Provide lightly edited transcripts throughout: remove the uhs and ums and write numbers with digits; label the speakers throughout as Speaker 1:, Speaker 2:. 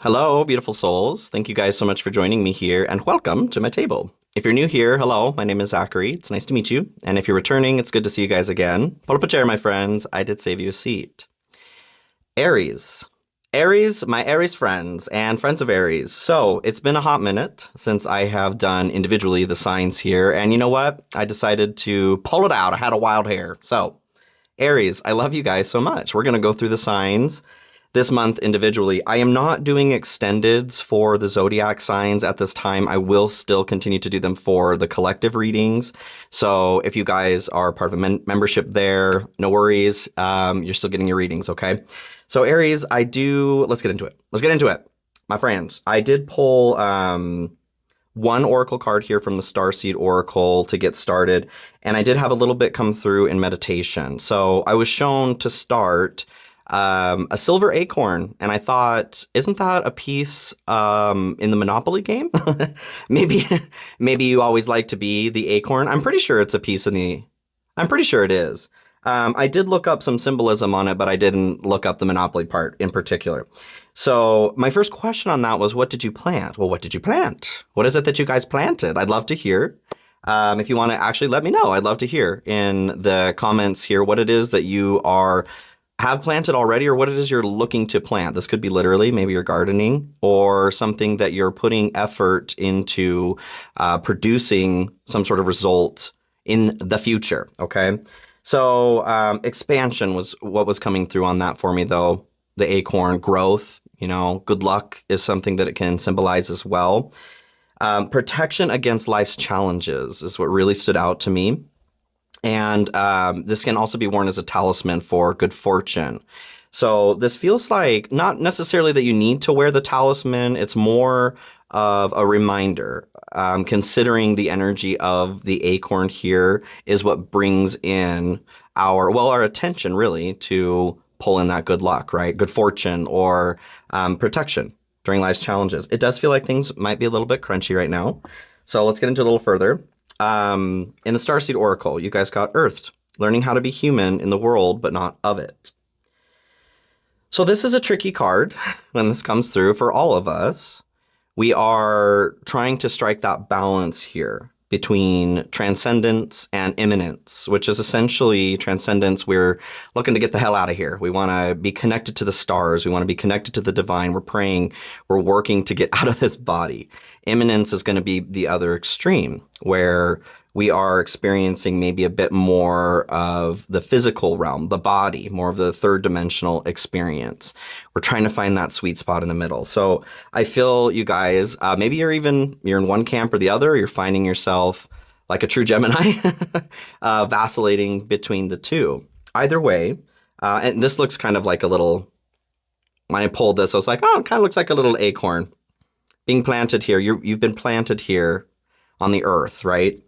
Speaker 1: Hello, beautiful souls. Thank you guys so much for joining me here and welcome to my table. If you're new here, hello, my name is Zachary. It's nice to meet you. And if you're returning, it's good to see you guys again. Pull up a chair, my friends. I did save you a seat. Aries. Aries, my Aries friends and friends of Aries. So it's been a hot minute since I have done individually the signs here. And you know what? I decided to pull it out. I had a wild hair. So Aries, I love you guys so much. We're going to go through the signs this month individually. I am not doing extendeds for the zodiac signs at this time. I will still continue to do them for the collective readings. So if you guys are part of a membership there, no worries. You're still getting your readings, okay? So Aries, let's get into it. My friends, I did pull one oracle card here from the Starseed Oracle to get started. And I did have a little bit come through in meditation. So I was shown to start a silver acorn, and I thought, isn't that a piece in the Monopoly game? maybe you always like to be the acorn. I'm pretty sure it's a piece I'm pretty sure it is. I did look up some symbolism on it, but I didn't look up the Monopoly part in particular. So my first question on that was, what did you plant? Well, what did you plant? What is it that you guys planted? I'd love to hear. If you want to actually let me know, I'd love to hear in the comments here what it is that you have planted already, or what it is you're looking to plant. This could be literally, maybe you're gardening, or something that you're putting effort into producing some sort of result in the future, okay? So expansion was what was coming through on that for me, though. The acorn, growth, good luck is something that it can symbolize as well. Protection against life's challenges is what really stood out to me. And this can also be worn as a talisman for good fortune. So this feels like not necessarily that you need to wear the talisman. It's more of a reminder, considering the energy of the acorn here is what brings in our attention really to pull in that good luck, right? Good fortune or protection during life's challenges. It does feel like things might be a little bit crunchy right now. So let's get into it a little further. In the Starseed Oracle, you guys got Earthed, learning how to be human in the world, but not of it. So this is a tricky card when this comes through for all of us. We are trying to strike that balance here between transcendence and immanence, which is essentially transcendence. We're looking to get the hell out of here. We want to be connected to the stars. We want to be connected to the divine. We're praying. We're working to get out of this body. Immanence is going to be the other extreme, where we are experiencing maybe a bit more of the physical realm, the body, more of the third dimensional experience. We're trying to find that sweet spot in the middle. So I feel you guys, maybe you're in one camp or the other, you're finding yourself like a true Gemini, vacillating between the two. Either way, and this looks kind of like a little, when I pulled this, I was like, oh, it kind of looks like a little acorn being planted here. You've been planted here on the earth, right?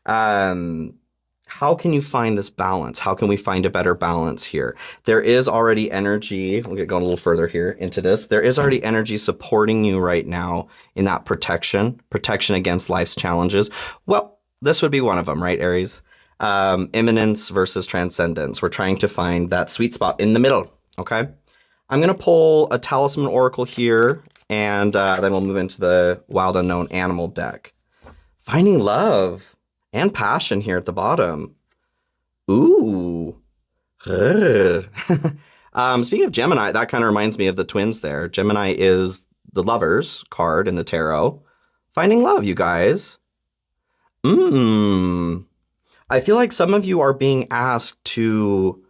Speaker 1: How can you find this balance? How can we find a better balance here? There is already energy. We'll get going a little further here into this. There is already energy supporting you right now in that protection against life's challenges. Well, this would be one of them, right, Aries? Immanence versus transcendence. We're trying to find that sweet spot in the middle, okay? I'm going to pull a talisman oracle here, and then we'll move into the wild unknown animal deck. Finding love and passion here at the bottom. Ooh. Speaking of Gemini, that kind of reminds me of the twins there. Gemini is the lovers card in the tarot. Finding love, you guys. I feel like some of you are being asked to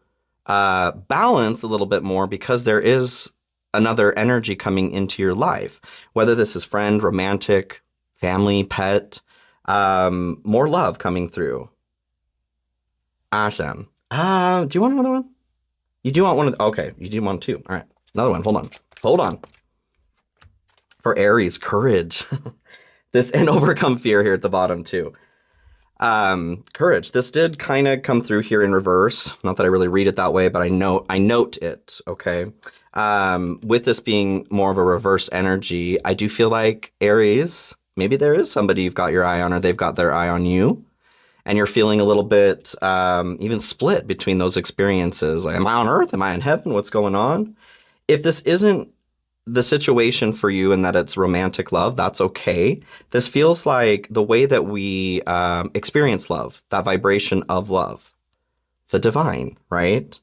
Speaker 1: balance a little bit more because there is another energy coming into your life. Whether this is friend, romantic, family, pet, more love coming through. Awesome. Do you want another one? You do want one okay, you do want two. All right, another one. Hold on. For Aries, courage. This and overcome fear here at the bottom too. Courage. This did kind of come through here in reverse. Not that I really read it that way, but I note it. Okay. With this being more of a reversed energy, I do feel like Aries, maybe there is somebody you've got your eye on or they've got their eye on you. And you're feeling a little bit even split between those experiences. Like, am I on earth? Am I in heaven? What's going on? If this isn't the situation for you and that it's romantic love, that's okay. This feels like the way that we experience love, that vibration of love, the divine, right?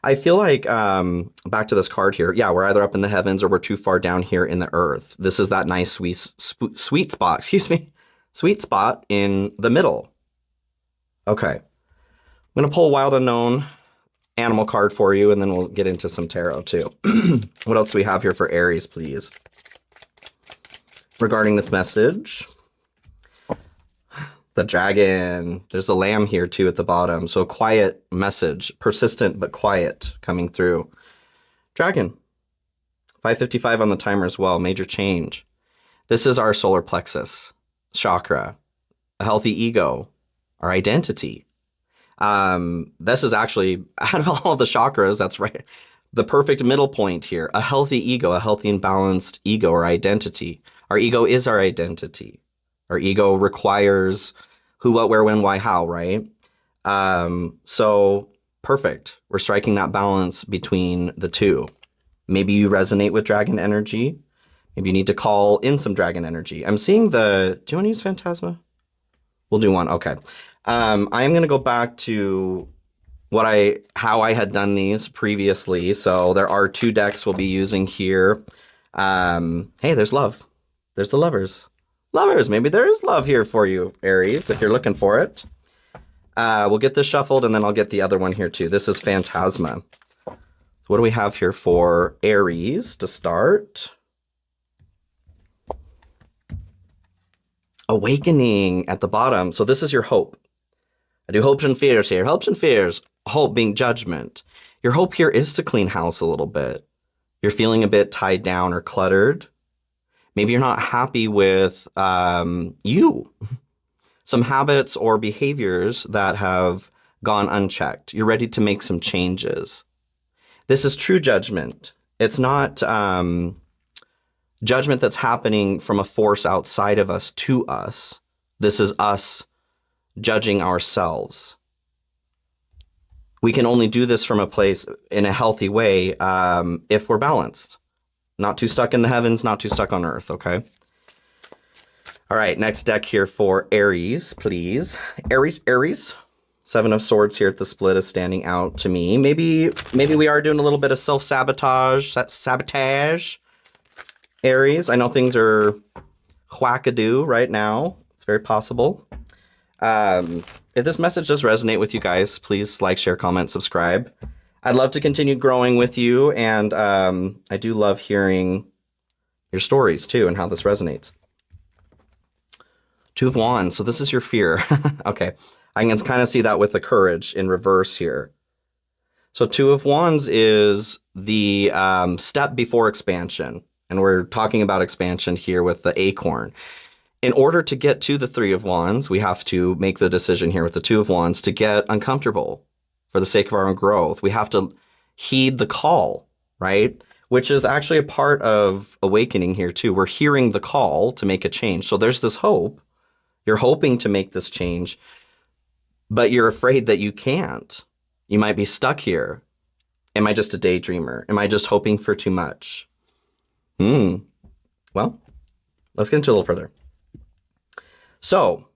Speaker 1: I feel like, back to this card here, yeah, we're either up in the heavens or we're too far down here in the earth. This is that nice sweet spot, sweet spot in the middle. Okay. I'm going to pull a Wild Unknown animal card for you, and then we'll get into some tarot too. What else do we have here for Aries, please? Regarding this message. The dragon. There's the lamb here too at the bottom. So a quiet message, persistent but quiet coming through. Dragon. 5:55 on the timer as well. Major change. This is our solar plexus chakra, a healthy ego, our identity. This is actually, out of all the chakras, that's right, the perfect middle point here. A healthy ego, a healthy and balanced ego or identity. Our ego is our identity. Our ego requires who, what, where, when, why, how, right? So perfect. We're striking that balance between the two. Maybe you resonate with dragon energy. Maybe you need to call in some dragon energy. I'm seeing do you want to use Phantasma? We'll do one, okay. I'm going to go back to how I had done these previously. So there are 2 decks we'll be using here. Hey, there's love. There's the lovers. Lovers, maybe there is love here for you, Aries, if you're looking for it. We'll get this shuffled, and then I'll get the other one here too. This is Phantasma. So what do we have here for Aries to start? Awakening at the bottom. So this is your hope. I do hopes and fears here. Hopes and fears. Hope being judgment. Your hope here is to clean house a little bit. You're feeling a bit tied down or cluttered. Maybe you're not happy with you. Some habits or behaviors that have gone unchecked. You're ready to make some changes. This is true judgment. It's not judgment that's happening from a force outside of us to us. This is us judging ourselves. We can only do this from a place in a healthy way if we're balanced. Not too stuck in the heavens, not too stuck on earth, okay? All right, next deck here for Aries, please. Aries. 7 of Swords here at the split is standing out to me. Maybe we are doing a little bit of self-sabotage, Aries. I know things are whackadoo right now. It's very possible. If this message does resonate with you guys, please like, share, comment, subscribe. I'd love to continue growing with you, and I do love hearing your stories too and how this resonates. 2 of Wands, so this is your fear. Okay, I can kind of see that with the courage in reverse here. So 2 of Wands is the step before expansion, and we're talking about expansion here with the acorn. In order to get to the 3 of Wands, we have to make the decision here with the 2 of Wands to get uncomfortable for the sake of our own growth. We have to heed the call, right? Which is actually a part of awakening here too. We're hearing the call to make a change. So there's this hope. You're hoping to make this change, but you're afraid that you can't. You might be stuck here. Am I just a daydreamer? Am I just hoping for too much? Well, let's get into a little further. So,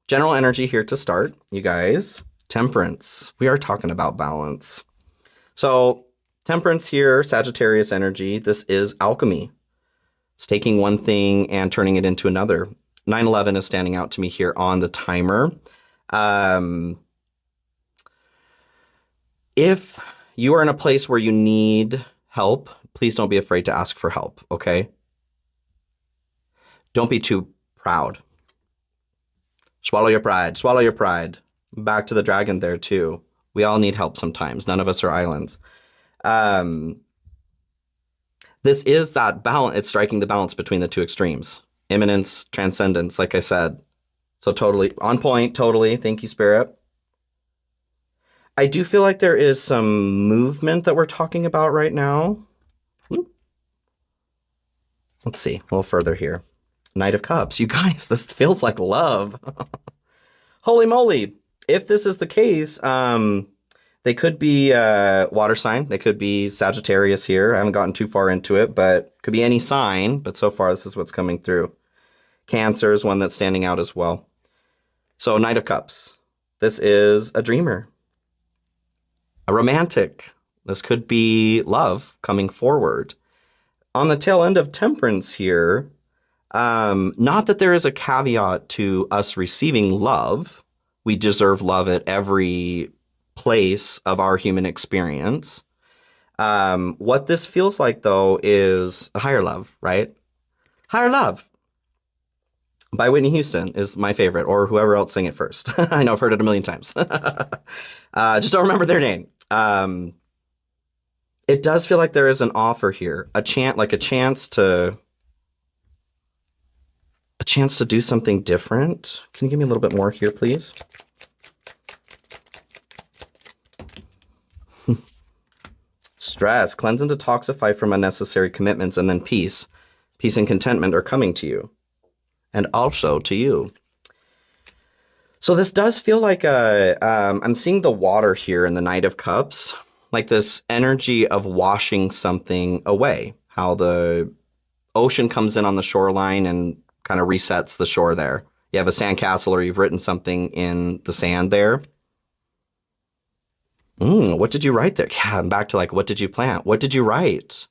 Speaker 1: general energy here to start, you guys. Temperance. We are talking about balance. So, Temperance here, Sagittarius energy. This is alchemy. It's taking one thing and turning it into another. 9/11 is standing out to me here on the timer. If you are in a place where you need help, please don't be afraid to ask for help, okay? Don't be too proud. Swallow your pride. Swallow your pride. Back to the dragon there too. We all need help sometimes. None of us are islands. This is that balance. It's striking the balance between the two extremes. Immanence, transcendence, like I said. So totally on point, totally. Thank you, Spirit. I do feel like there is some movement that we're talking about right now. Let's see, a little further here. Knight of Cups. You guys, this feels like love. Holy moly. If this is the case, They could be water sign. They could be Sagittarius here. I haven't gotten too far into it, but could be any sign. But so far, this is what's coming through. Cancer is one that's standing out as well. So Knight of Cups. This is a dreamer. A romantic. This could be love coming forward. On the tail end of Temperance here, not that there is a caveat to us receiving love. We deserve love at every place of our human experience. What this feels like, though, is a higher love, right? Higher Love by Whitney Houston is my favorite, or whoever else sang it first. I know I've heard it a million times. Just don't remember their name. It does feel like there is an offer here, a chance to do something different. Can you give me a little bit more here, please? Stress, cleanse and detoxify from unnecessary commitments, and then peace. Peace and contentment are coming to you, and also to you. So this does feel like I'm seeing the water here in the Knight of Cups, like this energy of washing something away. How the ocean comes in on the shoreline and kind of resets the shore there. You have a sandcastle, or you've written something in the sand there. What did you write there? Yeah, I'm back to like, what did you plant? What did you write?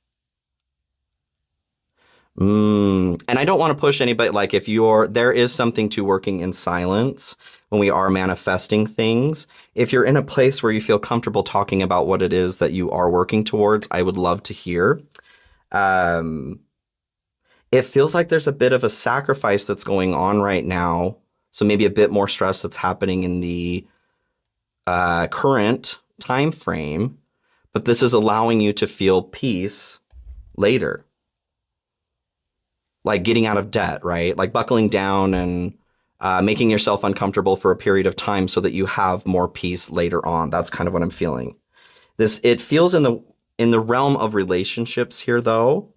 Speaker 1: And I don't want to push anybody, like if there is something to working in silence when we are manifesting things. If you're in a place where you feel comfortable talking about what it is that you are working towards, I would love to hear. It feels like there's a bit of a sacrifice that's going on right now. So maybe a bit more stress that's happening in the current time frame, but this is allowing you to feel peace later. Like getting out of debt, right? Like buckling down and making yourself uncomfortable for a period of time so that you have more peace later on. That's kind of what I'm feeling. It feels in the realm of relationships here, though.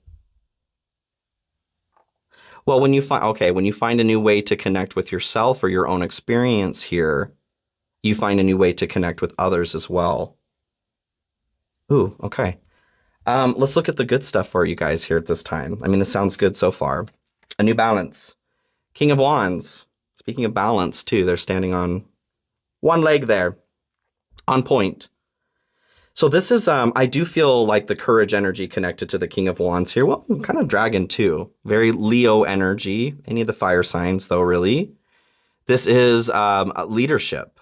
Speaker 1: Well, when you find a new way to connect with yourself or your own experience here, you find a new way to connect with others as well. Ooh, okay. Let's look at the good stuff for you guys here at this time. I mean, this sounds good so far. A new balance. King of Wands. Speaking of balance, too, they're standing on one leg there. On point. So this is, I do feel like the courage energy connected to the King of Wands here. Well, kind of dragon, too. Very Leo energy. Any of the fire signs, though, really. This is leadership.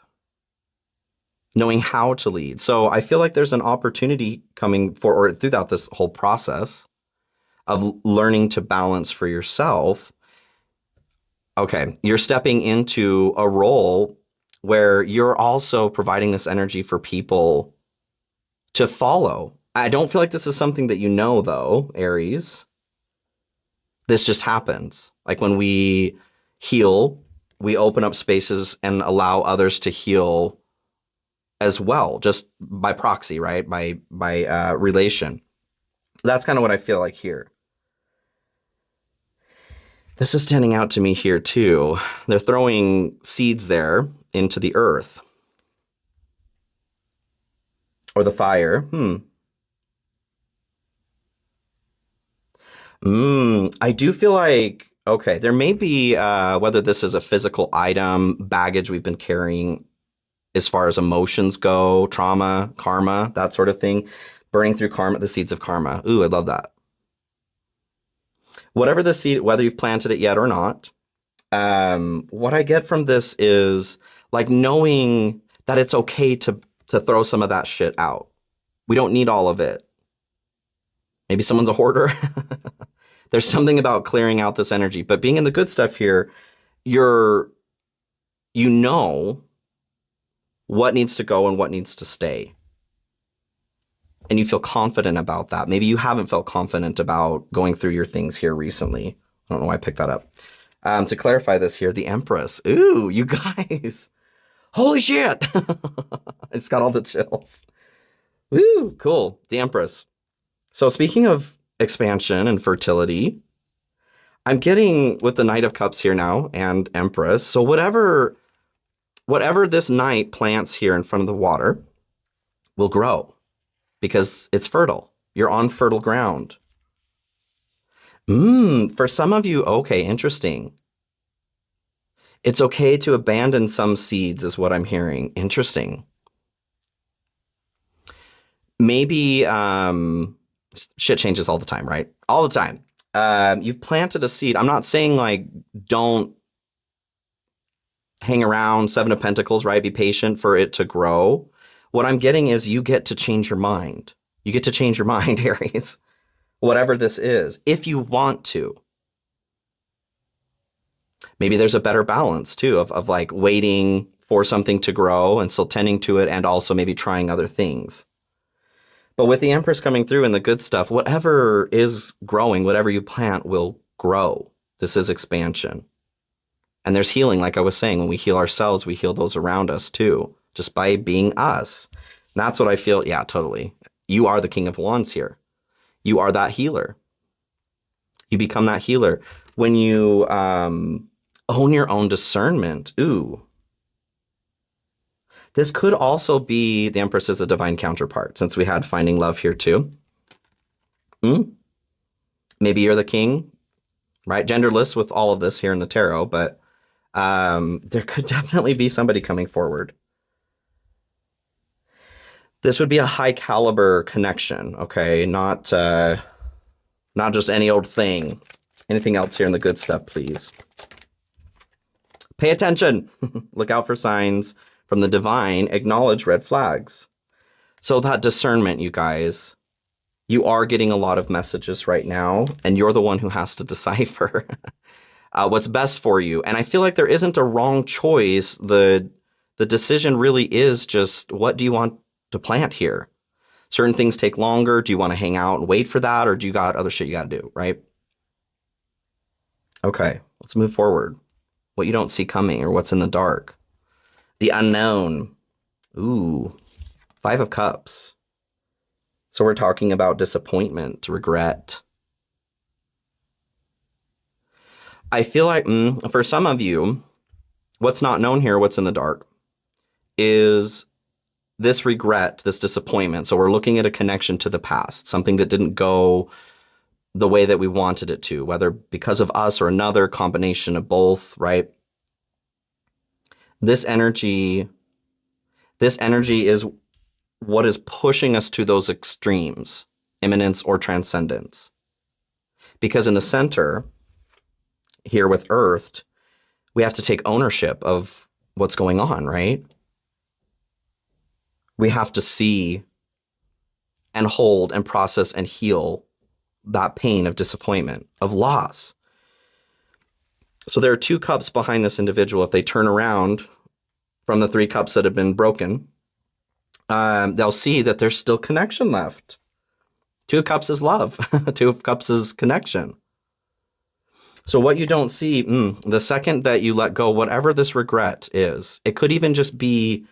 Speaker 1: Knowing how to lead. So I feel like there's an opportunity coming throughout this whole process of learning to balance for yourself. Okay, you're stepping into a role where you're also providing this energy for people to follow. I don't feel like this is something that you know, though, Aries. This just happens. Like when we heal, we open up spaces and allow others to heal as well, just by proxy, right? By relation. That's kind of what I feel like here. This is standing out to me here too. They're throwing seeds there into the earth. Or the fire. I do feel like, okay, there may be, whether this is a physical item, baggage we've been carrying as far as emotions go, trauma, karma, that sort of thing. Burning through karma, the seeds of karma. Ooh, I love that. Whatever the seed, whether you've planted it yet or not, what I get from this is like knowing that it's okay to throw some of that shit out. We don't need all of it. Maybe someone's a hoarder. There's something about clearing out this energy. But being in the good stuff here, you know what needs to go and what needs to stay. And you feel confident about that. Maybe you haven't felt confident about going through your things here recently. I don't know why I picked that up. To clarify this here, the Empress. Ooh, you guys. Holy shit. I just got all the chills. Woo, cool. The Empress. So speaking of expansion and fertility, I'm getting with the Knight of Cups here now and Empress. So whatever this knight plants here in front of the water, will grow because it's fertile. You're on fertile ground. For some of you, okay, interesting. It's okay to abandon some seeds is what I'm hearing. Interesting. Maybe shit changes all the time, right? All the time. You've planted a seed. I'm not saying like don't hang around, Seven of Pentacles, right? Be patient for it to grow. What I'm getting is you get to change your mind. You get to change your mind, Aries. Whatever this is, if you want to. Maybe there's a better balance too of like waiting for something to grow and still tending to it and also maybe trying other things. But with the Empress coming through and the good stuff, whatever is growing, whatever you plant will grow. This is expansion. And there's healing, like I was saying, when we heal ourselves, we heal those around us too, just by being us. And that's what I feel. Yeah, totally. You are the King of Wands here. You are that healer. You become that healer. When you own your own discernment, ooh. This could also be the Empress as a divine counterpart, since we had finding love here too. Maybe you're the king, right? Genderless with all of this here in the tarot, but there could definitely be somebody coming forward. This would be a high caliber connection, okay? Not just any old thing. Anything else here in the good stuff, please? Pay attention. Look out for signs from the divine. Acknowledge red flags. So that discernment, you guys, you are getting a lot of messages right now, and you're the one who has to decipher what's best for you. And I feel like there isn't a wrong choice. The decision really is just, what do you want to plant here? Certain things take longer. Do you want to hang out and wait for that? Or do you got other shit you got to do, right? Okay, let's move forward. What you don't see coming or what's in the dark. The unknown. Ooh, Five of Cups. So we're talking about disappointment, regret. I feel like for some of you, what's not known here, what's in the dark, is this regret, this disappointment. So we're looking at a connection to the past, something that didn't go the way that we wanted it to, whether because of us or another combination of both, right? This energy is what is pushing us to those extremes, immanence or transcendence. Because in the center, here with Earth, we have to take ownership of what's going on, right? We have to see and hold and process and heal that pain of disappointment, of loss. So there are two cups behind this individual. If they turn around from the three cups that have been broken, they'll see that there's still connection left. Two of Cups is love. Two of Cups is connection. So what you don't see, the second that you let go, whatever this regret is, it could even just be,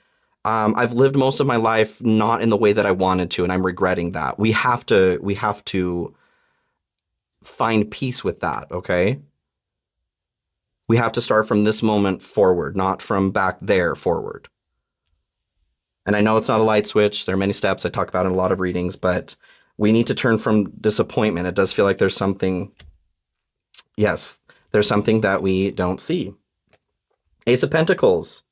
Speaker 1: I've lived most of my life not in the way that I wanted to, and I'm regretting that. We have to find peace with that, okay? We have to start from this moment forward, not from back there forward. And I know it's not a light switch. There are many steps I talk about in a lot of readings, but we need to turn from disappointment. It does feel like there's something, yes, there's something that we don't see. Ace of Pentacles.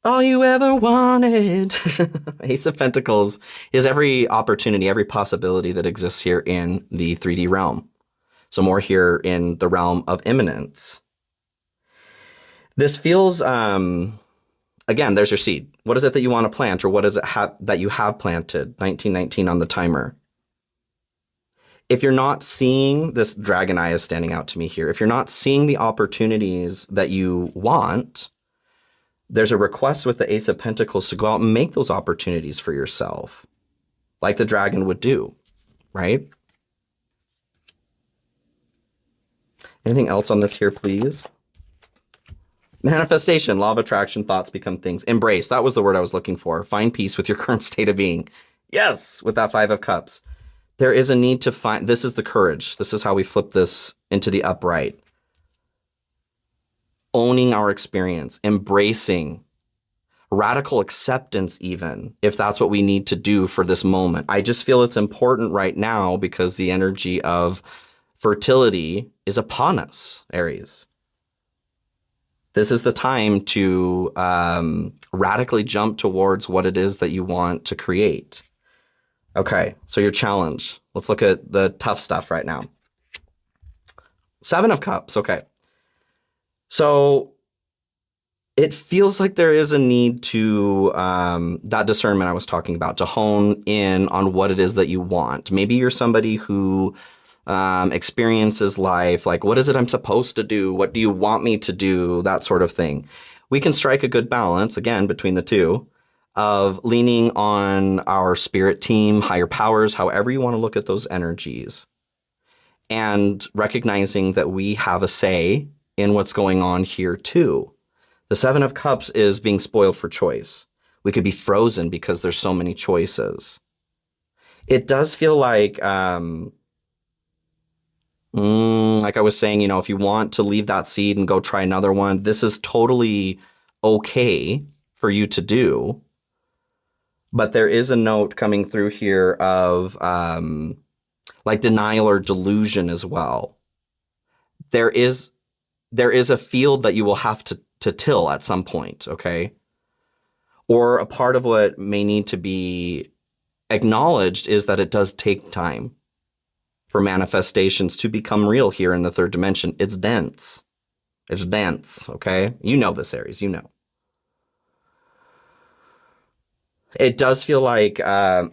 Speaker 1: All you ever wanted. Ace of Pentacles is every opportunity, every possibility that exists here in the 3D realm. So more here in the realm of immanence. This feels, again, there's your seed. What is it that you want to plant, or what is it that you have planted? 1919 on the timer. If you're not seeing, this dragon eye is standing out to me here. If you're not seeing the opportunities that you want, there's a request with the Ace of Pentacles to go out and make those opportunities for yourself, like the dragon would do, right? Anything else on this here, please? Manifestation, law of attraction, thoughts become things. Embrace, that was the word I was looking for. Find peace with your current state of being. Yes, with that Five of Cups. There is a need to find, this is the courage. This is how we flip this into the upright. Owning our experience, embracing, radical acceptance, even if that's what we need to do for this moment. I just feel it's important right now because the energy of fertility is upon us, Aries. This is the time to radically jump towards what it is that you want to create. Okay, so your challenge. Let's look at the tough stuff right now. 7 of Cups, okay. So it feels like there is a need to, that discernment I was talking about, to hone in on what it is that you want. Maybe you're somebody who experiences life like, what is it I'm supposed to do? What do you want me to do? That sort of thing. We can strike a good balance, again, between the two, of leaning on our spirit team, higher powers, however you want to look at those energies, and recognizing that we have a say in what's going on here too. The 7 of Cups is being spoiled for choice. We could be frozen because there's so many choices. It does feel like I was saying, if you want to leave that seed and go try another one, this is totally okay for you to do. But there is a note coming through here of like denial or delusion as well. There is a field that you will have to till at some point, okay? Or a part of what may need to be acknowledged is that it does take time for manifestations to become real here in the 3rd dimension. It's dense. It's dense, okay? You know this, Aries, you know. It does feel like, that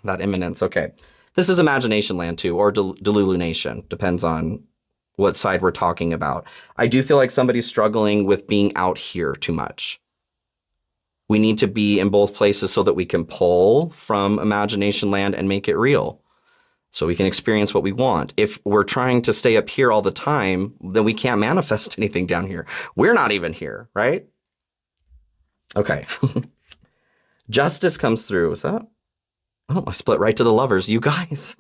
Speaker 1: imminence, okay. This is imagination land too, or delulunation, depends on what side we're talking about. I do feel like somebody's struggling with being out here too much. We need to be in both places so that we can pull from imagination land and make it real, so we can experience what we want. If we're trying to stay up here all the time, then we can't manifest anything down here. We're not even here, right? Okay. Justice comes through. Is that? Oh, I split right to the Lovers, you guys.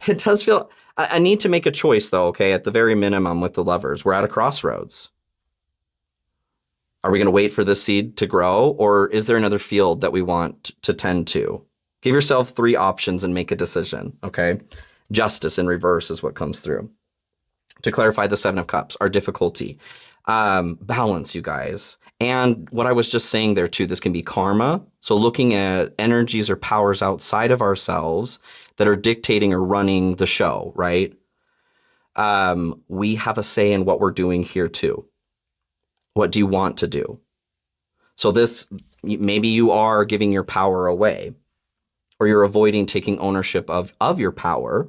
Speaker 1: It does feel, I need to make a choice though, okay, at the very minimum with the Lovers. We're at a crossroads. Are we going to wait for this seed to grow, or is there another field that we want to tend to? Give yourself 3 options and make a decision, okay? Justice in reverse is what comes through. To clarify the 7 of Cups, our difficulty. Balance, you guys. And what I was just saying there too, this can be karma. So looking at energies or powers outside of ourselves that are dictating or running the show, right? We have a say in what we're doing here too. What do you want to do? So this, maybe you are giving your power away, or you're avoiding taking ownership of your power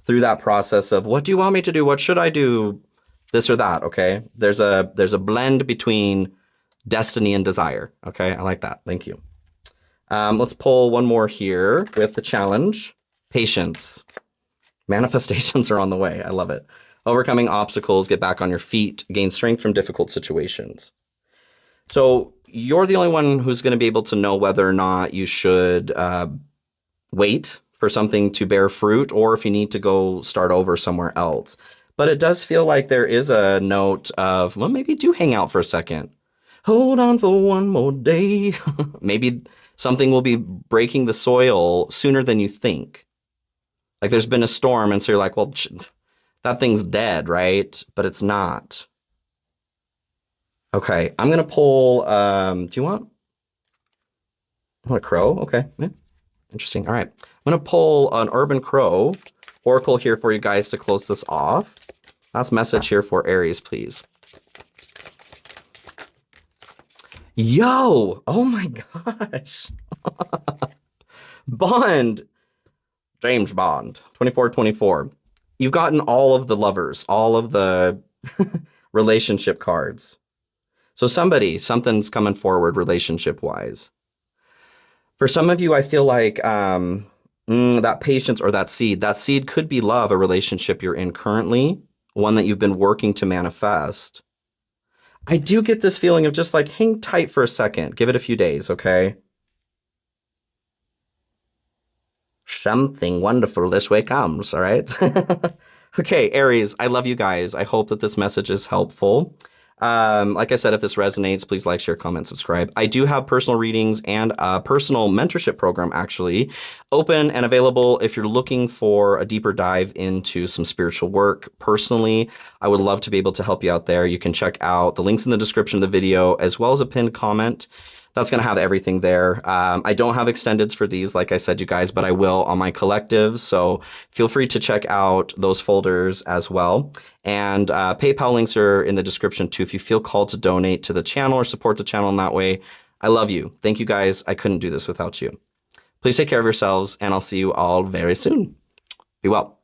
Speaker 1: through that process of, what do you want me to do? What should I do? This or that, okay? There's a blend between destiny and desire, okay? I like that, thank you. Let's pull one more here with the challenge. Patience. Manifestations are on the way, I love it. Overcoming obstacles, get back on your feet, gain strength from difficult situations. So you're the only one who's going to be able to know whether or not you should wait for something to bear fruit, or if you need to go start over somewhere else. But it does feel like there is a note of, well, maybe do hang out for a second. Hold on for one more day. Maybe something will be breaking the soil sooner than you think. Like there's been a storm, and so you're like, well, that thing's dead, right? But it's not. Okay, I'm going to pull, do you want a crow? Okay, yeah. Interesting. All right, I'm going to pull an Urban Crow Oracle here for you guys to close this off. Last message here for Aries, please. Yo, oh my gosh. Bond, James Bond, 2424. You've gotten all of the Lovers, all of the relationship cards. So something's coming forward relationship-wise. For some of you, I feel like that patience or that seed could be love, a relationship you're in currently, one that you've been working to manifest. I do get this feeling of just like, hang tight for a second. Give it a few days, okay? Something wonderful this way comes, all right? Okay, Aries, I love you guys. I hope that this message is helpful. Like I said, if this resonates, please like, share, comment, subscribe. I do have personal readings and a personal mentorship program actually open and available if you're looking for a deeper dive into some spiritual work. Personally, I would love to be able to help you out there. You can check out the links in the description of the video as well as a pinned comment. That's going to have everything there. I don't have extendeds for these, like I said, you guys, but I will on my collective. So feel free to check out those folders as well. And PayPal links are in the description too if you feel called to donate to the channel or support the channel in that way. I love you. Thank you guys. I couldn't do this without you. Please take care of yourselves, and I'll see you all very soon. Be well.